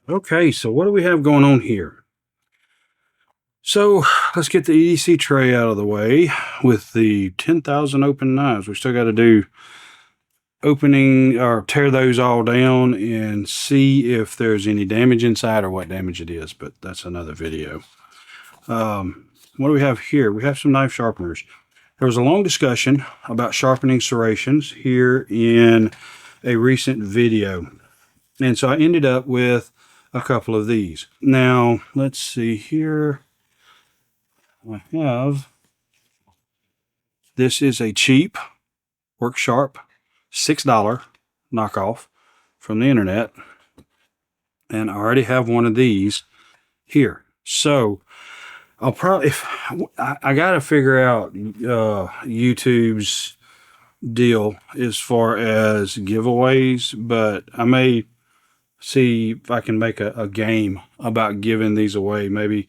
Okay, so what do we have going on here? So let's get the EDC tray out of the way with the 10,000 open knives. We still got to do opening or tear those all down and see if there's any damage inside or what damage it is, but that's another video. What do we have here? We have some knife sharpeners. There was a long discussion about sharpening serrations here in a recent video. And so I ended up with a couple of these. Now, let's see here. I have, this is a cheap Work Sharp $6 knockoff from the internet. And I already have one of these here. So I'll probably, I got to figure out YouTube's deal as far as giveaways, but I may see if I can make a game about giving these away, maybe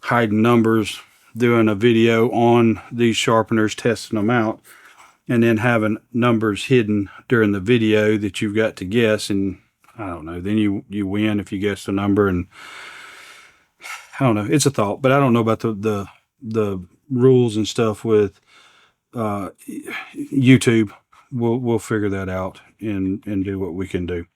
hiding numbers, doing a video on these sharpeners, testing them out, and then having numbers hidden during the video that you've got to guess, and I don't know, then you win if you guess the number. And I don't know, it's a thought, but I don't know about the rules and stuff with YouTube. We'll figure that out and do what we can do.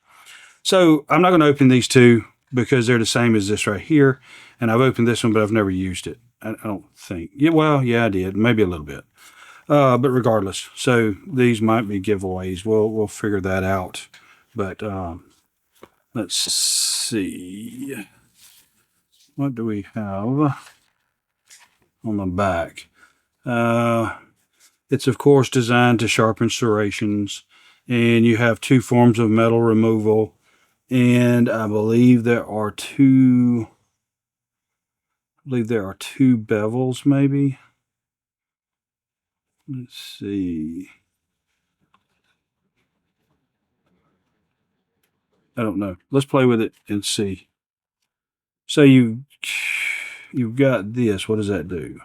So I'm not going to open these two because they're the same as this right here, and I've opened this one, but I've never used it. I don't think. Yeah, well, yeah, I did, maybe a little bit. But regardless, so these might be giveaways. We'll figure that out. But let's see. What do we have on the back? It's of course designed to sharpen serrations, and you have two forms of metal removal, and I believe there are two bevels, maybe. Let's see. I don't know. Let's play with it and see. So you've got this. What does that do?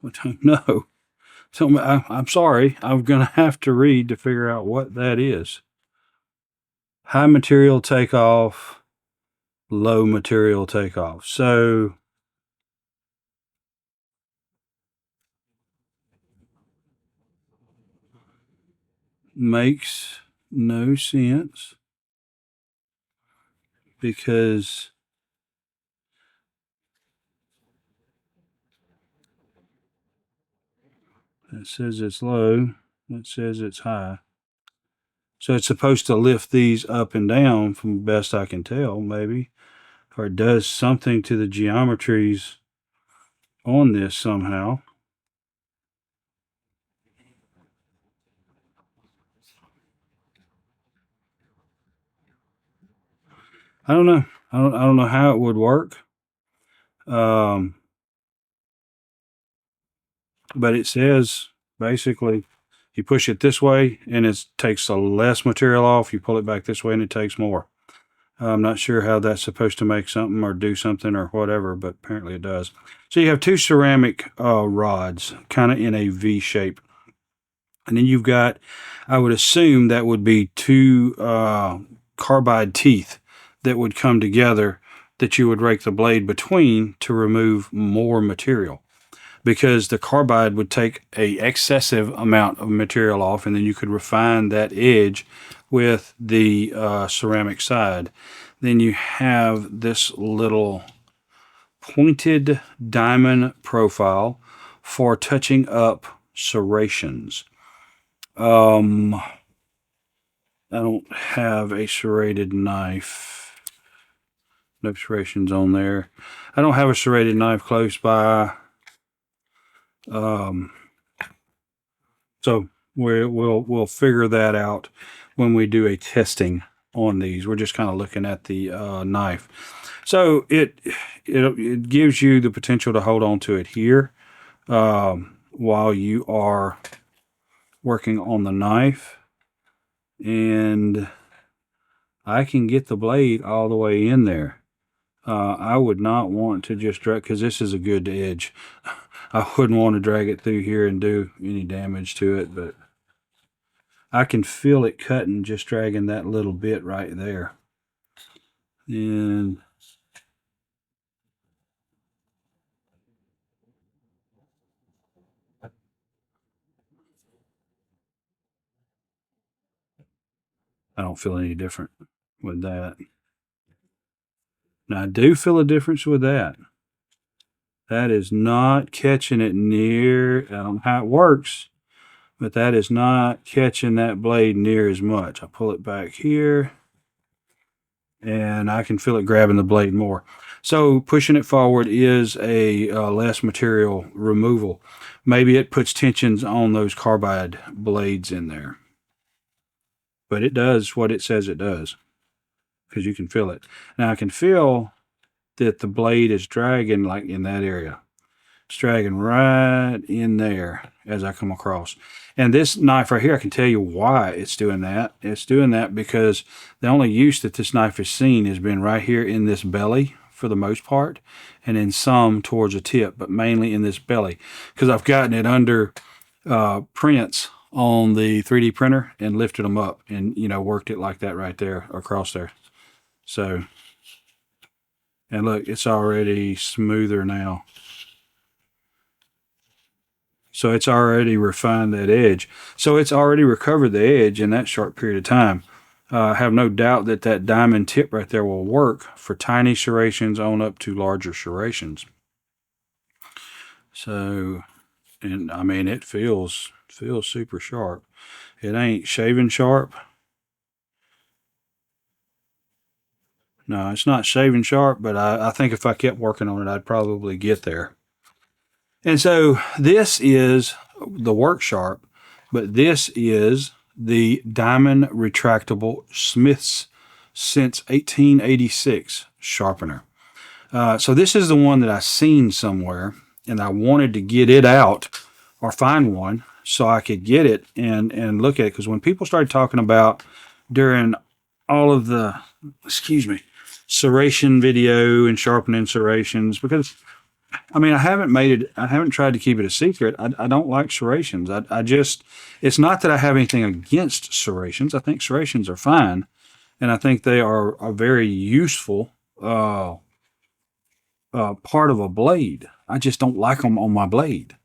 I don't know. So I'm sorry. I'm going to have to read to figure out what that is. High material takeoff, low material takeoff. So makes no sense because it says it's low, it says it's high. So it's supposed to lift these up and down from the best I can tell, maybe. Or it does something to the geometries on this somehow. I don't know. I don't know how it would work. But it says basically you push it this way and it takes a less material off. You pull it back this way and it takes more. I'm not sure how that's supposed to make something or do something or whatever, but apparently it does. So you have two ceramic rods kind of in a V shape. And then you've got, I would assume that would be two carbide teeth that would come together that you would rake the blade between to remove more material, because the carbide would take a excessive amount of material off, and then you could refine that edge with the ceramic side. Then you have this little pointed diamond profile for touching up serrations. I don't have a serrated knife. No serrations on there. I don't have a serrated knife close by. So we'll figure that out when we do a testing on these. We're just kind of looking at the knife. So it gives you the potential to hold on to it here while you are working on the knife, and I can get the blade all the way in there. I would not want to just drag, because this is a good edge. I wouldn't want to drag it through here and do any damage to it, but I can feel it cutting just dragging that little bit right there. And I don't feel any different with that. Now I do feel a difference with that. That is not catching it near, I don't know how it works, but that is not catching that blade near as much. I pull it back here and I can feel it grabbing the blade more. So pushing it forward is a less material removal. Maybe it puts tensions on those carbide blades in there. But it does what it says it does, because you can feel it. Now I can feel that the blade is dragging like in that area. It's dragging right in there as I come across. And this knife right here, I can tell you why it's doing that. It's doing that because the only use that this knife has seen has been right here in this belly for the most part, and in some towards the tip, but mainly in this belly, because I've gotten it under prints on the 3D printer and lifted them up and, you know, worked it like that right there across there. So, and look, it's already smoother now. So it's already refined that edge. So it's already recovered the edge in that short period of time. I have no doubt that that diamond tip right there will work for tiny serrations on up to larger serrations. So, and I mean, it feels super sharp. It ain't shaving sharp. No, it's not shaving sharp, but I think if I kept working on it, I'd probably get there. And so this is the work sharp, but this is the diamond retractable Smith's since 1886 sharpener. So this is the one that I seen somewhere, and I wanted to get it out or find one so I could get it and look at it. Because when people started talking about during all of the, serration video and sharpening serrations, because I mean, I haven't tried to keep it a secret. I don't like serrations. I just, it's not that I have anything against serrations. I think serrations are fine, and I think they are a very useful part of a blade. I just don't like them on my blade.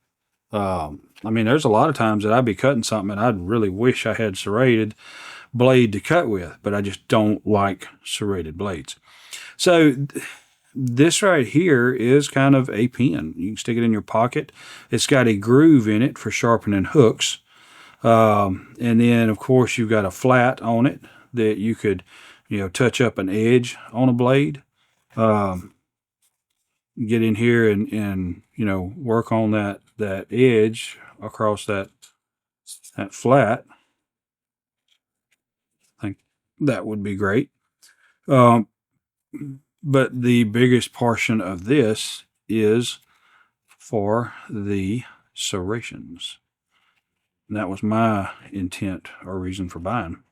I mean, there's a lot of times that I'd be cutting something and I'd really wish I had serrated blade to cut with, but I just don't like serrated blades. So this right here is kind of a pen. You can stick it in your pocket. It's got a groove in it for sharpening hooks. And then, of course, you've got a flat on it that you could, you know, touch up an edge on a blade. Get in here and you know, work on that edge across that flat. I think that would be great. But the biggest portion of this is for the serrations. And that was my intent or reason for buying.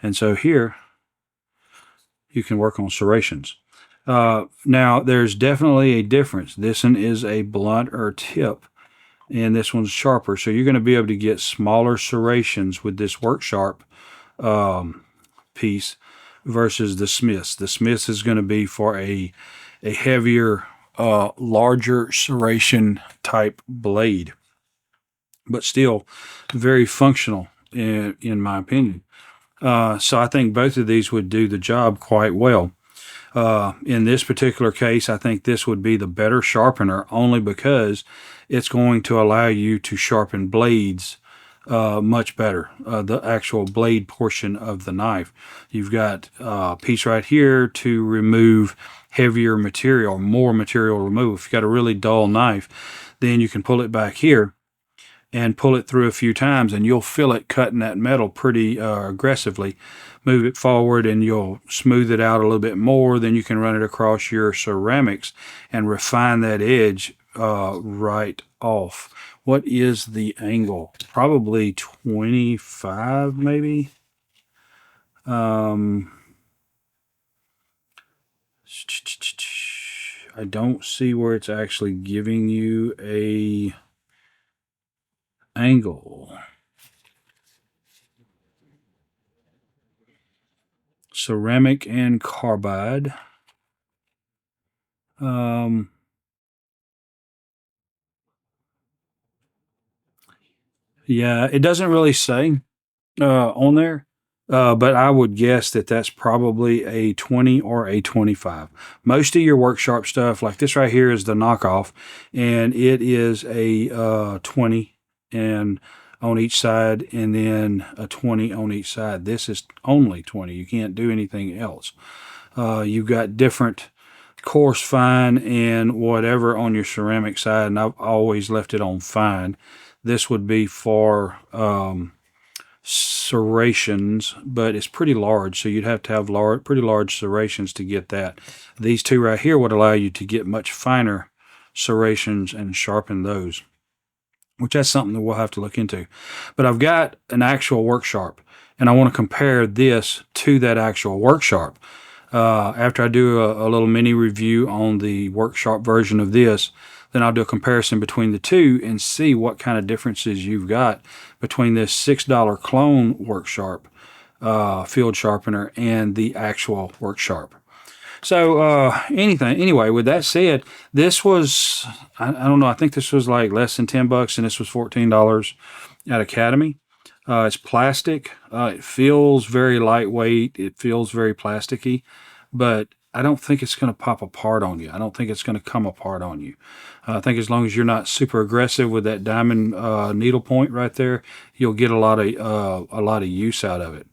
And so here, you can work on serrations. Now, there's definitely a difference. This one is a blunter tip, and this one's sharper. So you're going to be able to get smaller serrations with this work sharp piece versus the Smith's. The Smith's is going to be for a heavier, larger serration type blade, but still very functional in my opinion. So I think both of these would do the job quite well. In this particular case, I think this would be the better sharpener only because it's going to allow you to sharpen blades much better, the actual blade portion of the knife. You've got a piece right here to remove heavier material, more material removal. If you've got a really dull knife, then you can pull it back here and pull it through a few times, and you'll feel it cutting that metal pretty aggressively. Move it forward and you'll smooth it out a little bit more. Then you can run it across your ceramics and refine that edge right off. What is the angle? Probably 25, maybe. I I don't see where it's actually giving you a angle. Ceramic and carbide. Yeah, it doesn't really say on there, but I would guess that that's probably a 20 or a 25. Most of your work sharp stuff, like this right here, is the knockoff, and it is a 20 and on each side, and then a 20 on each side. This is only 20. You can't do anything else. You've got different coarse, fine, and whatever on your ceramic side, and I've always left it on fine. This would be for serrations, but it's pretty large, so you'd have to have pretty large serrations to get that. These two right here would allow you to get much finer serrations and sharpen those, which that's something that we'll have to look into. But I've got an actual work sharp, and I want to compare this to that actual work sharp. After I do a little mini review on the work sharp version of this, then I'll do a comparison between the two and see what kind of differences you've got between this $6 clone work sharp field sharpener and the actual work sharp. So anyway, with that said, this was, I don't know, I think this was like less than $10, and this was $14 at Academy. It's plastic. It feels very lightweight. It feels very plasticky, but I don't think it's going to pop apart on you. I don't think it's going to come apart on you. I think as long as you're not super aggressive with that diamond needle point right there, you'll get a lot of use out of it.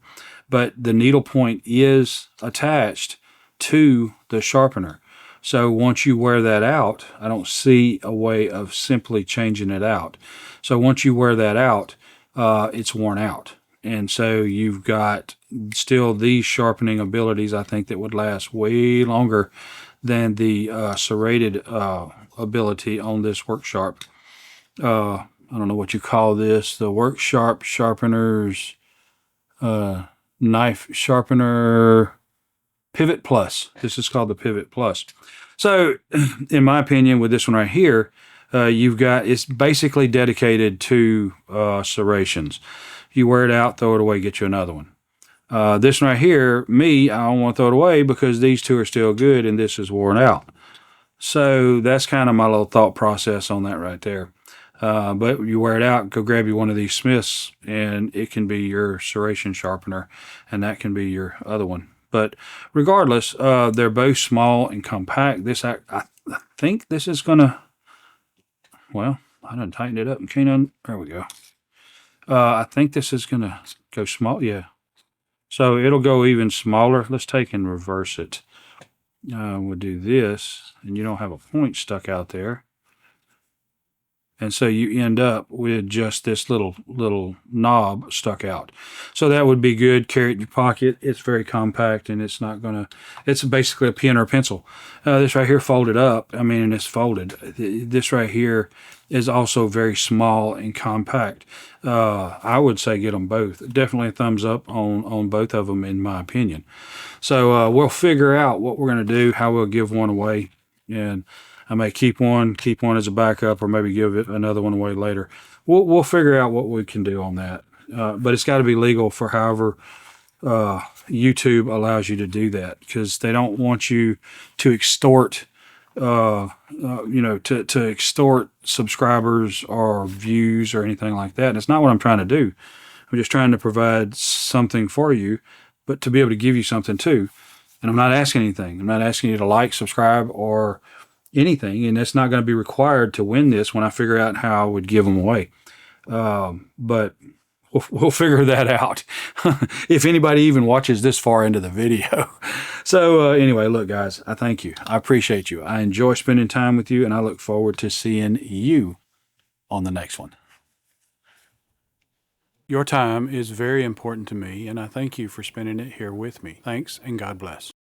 But the needle point is attached to the sharpener. So once you wear that out, I don't see a way of simply changing it out. So once you wear that out, it's worn out. And so you've got still these sharpening abilities, I think, that would last way longer than the serrated ability on this work sharp. I don't know what you call this, the work sharp sharpeners, knife sharpener Pivot Plus. This is called the Pivot Plus. So in my opinion, with this one right here, you've got, it's basically dedicated to serrations. You wear it out, throw it away, get you another one. This one right here, I don't want to throw it away because these two are still good and this is worn out. So that's kind of my little thought process on that right there. But you wear it out, go grab you one of these Smiths, and it can be your serration sharpener, and that can be your other one. But regardless, they're both small and compact. This, I think this is going to, well, I done tightened it up and can't there we go. I think this is going to go small. Yeah. So it'll go even smaller. Let's take and reverse it. We'll do this, and you don't have a point stuck out there. And so you end up with just this little knob stuck out. So that would be good. Carry it in your pocket. It's very compact, and it's not going to, it's basically a pen or a pencil. This right here folded up. I mean, it's folded. This right here is also very small and compact. I would say get them both. Definitely a thumbs up on both of them, in my opinion. So we'll figure out what we're going to do, how we'll give one away. And I may keep one as a backup, or maybe give it another one away later. We'll figure out what we can do on that. But it's got to be legal for however YouTube allows you to do that, because they don't want you to extort, to extort subscribers or views or anything like that. And it's not what I'm trying to do. I'm just trying to provide something for you, but to be able to give you something too. And I'm not asking anything. I'm not asking you to like, subscribe, or anything, and it's not going to be required to win this when I figure out how I would give them away. But we'll figure that out if anybody even watches this far into the video. So anyway, look, guys, I thank you. I appreciate you. I enjoy spending time with you, and I look forward to seeing you on the next one. Your time is very important to me, and I thank you for spending it here with me. Thanks, and God bless.